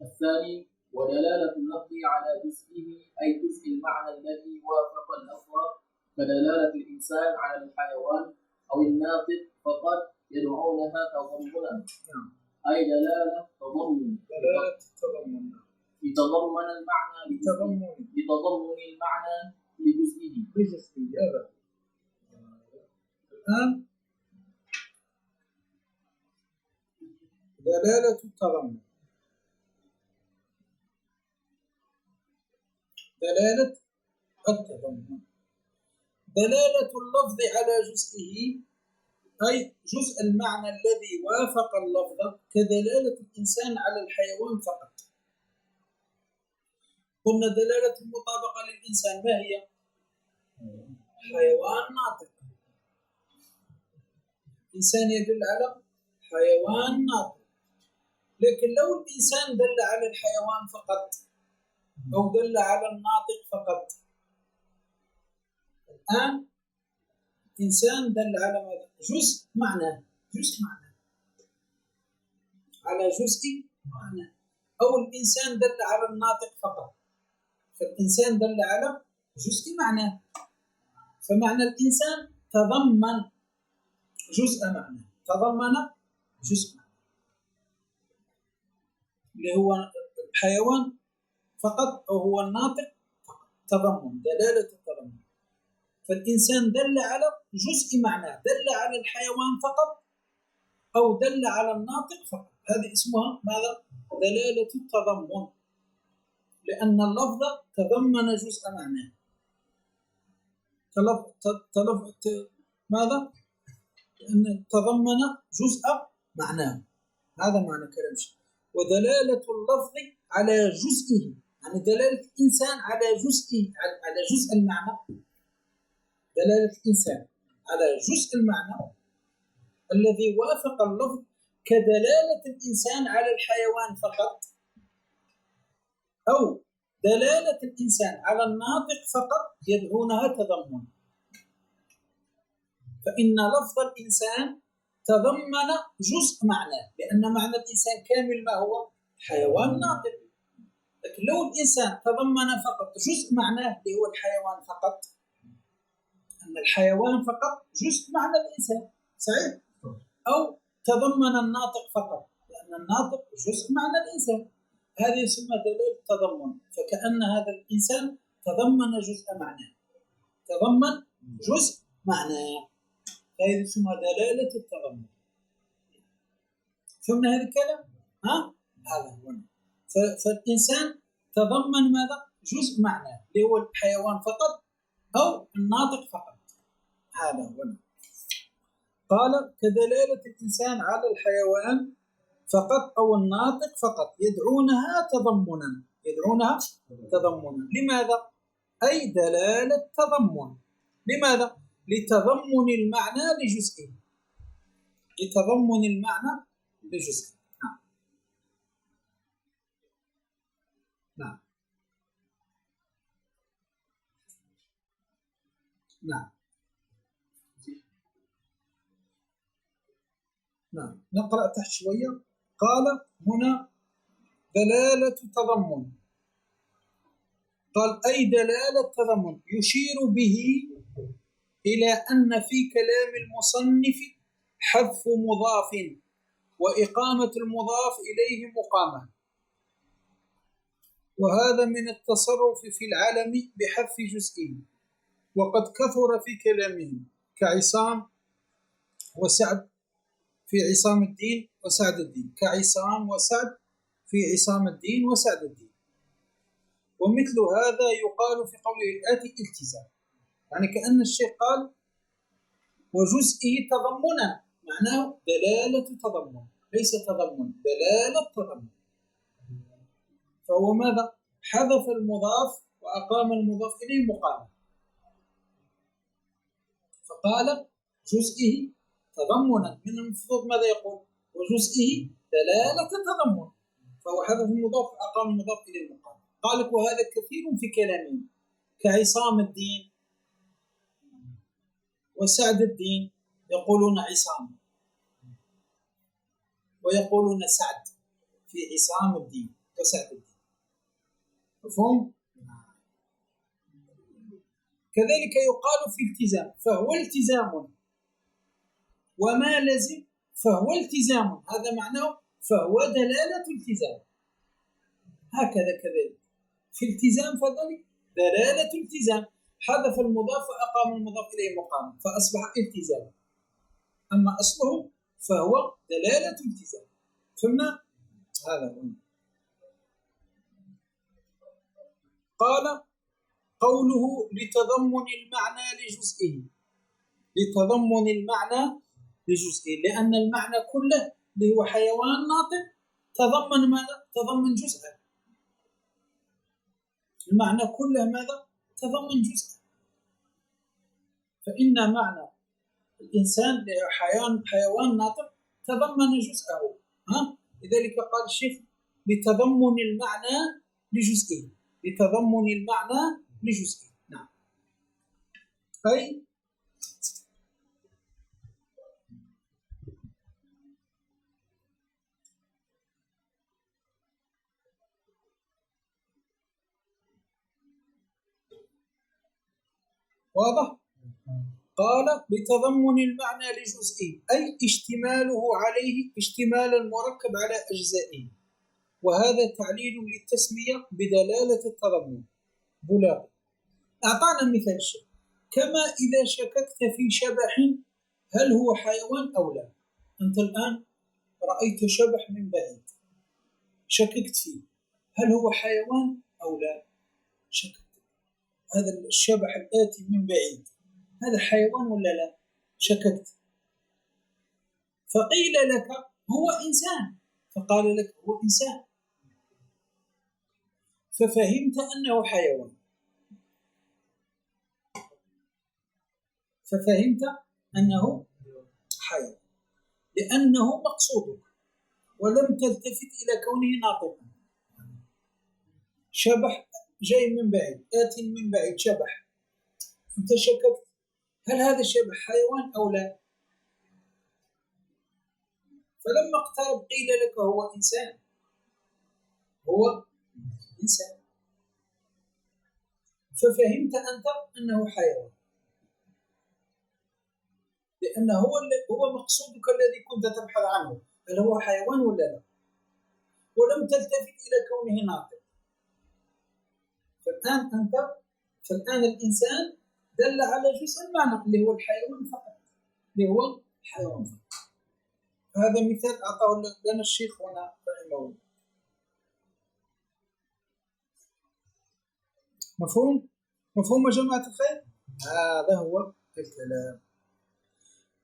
الثاني ودلالة اللفظ على جزئه أي جزء المعنى الذي وافق اللفظ، كدلالة الإنسان على الحيوان أو الناطق فقط يدعونها تضمنا، أي دلالة تضمن يتضمن المعنى لتضمن المعنى لجزئه. الآن دلالة التضمن، دلالة التضمن، دلالة اللفظ على جزئه أي جزء المعنى الذي وافق اللفظ، كدلالة الإنسان على الحيوان فقط. قلنا دلالة المطابقة للإنسان ما هي؟ حيوان ناطق. الإنسان يدل على حيوان ناطق، لكن لو الإنسان دل على الحيوان فقط أو دل على الناطق فقط، الآن إنسان دل على ماذا؟ جزء معنى، جزء معنى على جزء معنى، أو الإنسان دل على الناطق فقط، فالإنسان دل على جزء معنى، فمعنى الإنسان تضمن جزء معنى، تضمن جزء معنى اللي هو الحيوان فقط أو هو الناطق فقط، تضمن دلالة التضمن. فالإنسان دل على جزء معنى، دل على الحيوان فقط أو دل على الناطق فقط، هذه اسمها ماذا؟ دلالة التضمن، لأن اللفظ تضمن جزء معنى. ماذا؟ لأن تضمن جزء معناه، هذا معنى كلام الشيخ. ودلالة اللفظ على جزئه يعني دلالة الإنسان على جزئه، على جزء المعنى، دلالة الإنسان على جزء المعنى الذي وافق اللفظ، كدلالة الإنسان على الحيوان فقط أو دلالة الإنسان على الناطق فقط، يدعونها تضمن. فإن لفظ الإنسان تضمن جزء معناه، لأن معنى الإنسان كامل ما هو؟ حيوان ناطق. لكن لو الإنسان تضمن فقط جزء معناه اللي هو الحيوان فقط، أن الحيوان فقط جزء معنى الإنسان، صحيح؟ أو تضمن الناطق فقط، لأن الناطق جزء معنى الإنسان، هذه يسمى دلالة التضمن. فكأن هذا الإنسان تضمن جزء معناه، تضمن جزء معناه، هذه يسمى دلالة التضمن. فهمنا هذا الكلام؟ هذا هو. فالإنسان تضمن ماذا؟ جزء معناه اللي هو الحيوان فقط أو الناطق فقط، هذا هو. قال كدلالة الإنسان على الحيوان فقط أو الناطق فقط يدعونها تضمنا. لماذا؟ أي دلالة تضمن. لماذا؟ لتضمن المعنى لجزئه. نعم. نعم. نعم. نعم. نقرأ تحت شوية. قال هنا دلالة تضمن. قال أي دلالة تضمن يشير به إلى أن في كلام المصنف حذف مضاف وإقامة المضاف إليه مقامة، وهذا من التصرف في العالم بحذف جزئه، وقد كثر في كلامهم كعصام وسعد في عصام الدين وسعد الدين، كعصام وسعد في عصام الدين وسعد الدين. ومثل هذا يقال في قوله الآتي التزام، يعني كأن الشيخ قال وجزئه تضمنا، معناه دلالة تضمن، ليس تضمن، دلالة تضمن. فهو ماذا؟ حذف المضاف وأقام المضاف إليه مقامة، فقال جزئه تضمنا. من المفروض ماذا يقول؟ وجزئه دلالة تضمن، فهو حذف المضاف وأقام المضاف إليه مقامة. قال وهذا كثير في كلامهم كعصام الدين وسعد الدين، يقولون عصام ويقولون سعد في عصام الدين وسعد الدين. مفهوم؟ كذلك يقال في التزام، فهو التزام، وما لزم فهو التزام، هذا معناه فهو دلالة التزام. هكذا كذلك في التزام فذلك دلالة التزام، حذف المضاف وأقام المضاف إليه مقام فأصبح التزام، أما أصله فهو دلالة التزام. فهمنا؟ هذا هو. قال قوله لتضمن المعنى لجزئه، لتضمن المعنى لجزئه، لأن المعنى كله اللي هو حيوان ناطق تضمن ماذا؟ تضمن جزءا. المعنى كله ماذا؟ تضمن جزءا. فإن معنى الإنسان حيوان ناطق تضمن جزءه. لذلك قال الشيخ لتضمن المعنى لجزئه، لتضمن المعنى لجزئه. نعم. أي واضح؟ قال بتضمن المعنى لجزئه أي اشتماله عليه اشتمال المركب على أجزائه، وهذا تعليل للتسمية بدلالة التضمن. بلاغ أعطانا مثال الشيء كما إذا شككت في شبح هل هو حيوان أو لا. أنت الآن رأيت شبح من بعيد، شككت فيه هل هو حيوان أو لا، شككت هذا الشبح الآتي من بعيد هذا حيوان ولا لا، شككت. فقيل لك هو إنسان، فقال لك هو إنسان، ففهمت أنه حيوان، ففهمت أنه حيوان لأنه مقصودك ولم تلتفت إلى كونه ناطقا. شبح جاي من بعيد، آت من بعيد شبح، أنت شككت هل هذا الشبح حيوان أو لا، فلما اقترب قيل لك هو إنسان، هو إنسان، ففهمت أنت أنه حيوان لأنه هو مقصودك الذي كنت تبحث عنه، هل هو حيوان ولا لا، ولم تلتفت إلى كونه ناطق. فالآن الإنسان دل على جزء المعنى اللي هو الحيوان فقط، اللي هو الحيوان فقط. هذا مثال أعطاه لنا الشيخ هنا رحمه الله. مفهوم يا جماعة الخير؟ هذا هو الكلام.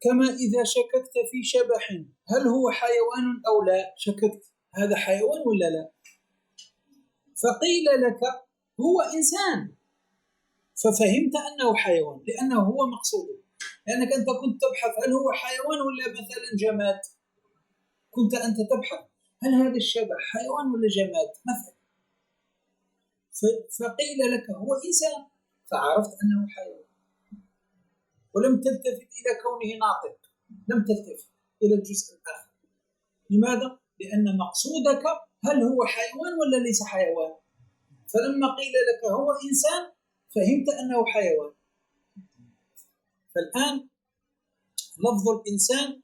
كما إذا شككت في شبح هل هو حيوان أو لا، شككت هذا حيوان ولا لا، فقيل لك هو إنسان ففهمت أنه حيوان لأنه هو مقصود، لأنك أنت كنت تبحث هل هو حيوان ولا مثلا جماد، كنت أنت تبحث هل هذا الشبح حيوان ولا جماد مثلا، فقيل لك هو إنسان فعرفت أنه حيوان ولم تلتفت إلى كونه ناطق، لم تلتفت إلى الجزء الآخر. لماذا؟ لأن مقصودك هل هو حيوان ولا ليس حيوان، فلما قيل لك هو إنسان فهمت أنه حيوان. فالآن لفظ الإنسان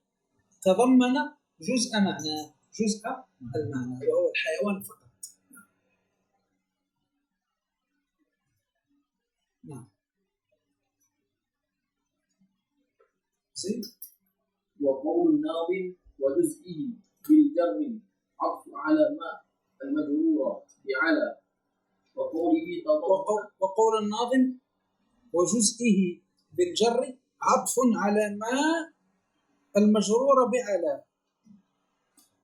تضمن جزء معناه، جزء المعنى وهو الحيوان فقط. نعم. زين. وقول الناظم وجزئه بالجر عطف على ما المجرور بعلى وقول الناظم وجزئه بالجر عطف على ما المجرور بعلى.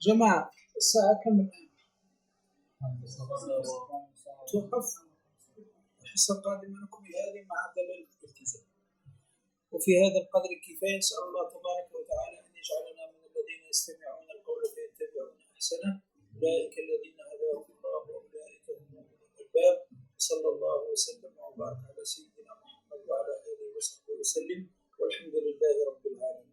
جماعة الساعة كم الآن؟ توقف الحصة القادمة لكم بهذه مع دلالة الالتزام. وفي هذا القدر كفاية. أسأل الله تبارك وتعالى أن يجعلنا من الذين يستمعون القول فيتبعون أحسنه، أولئك الذين هداهم الله وأولئك هم أولو الألباب. صلى الله وسلم وبارك على سيدنا محمد وعلى آله وصحبه وسلم، والحمد لله رب العالمين.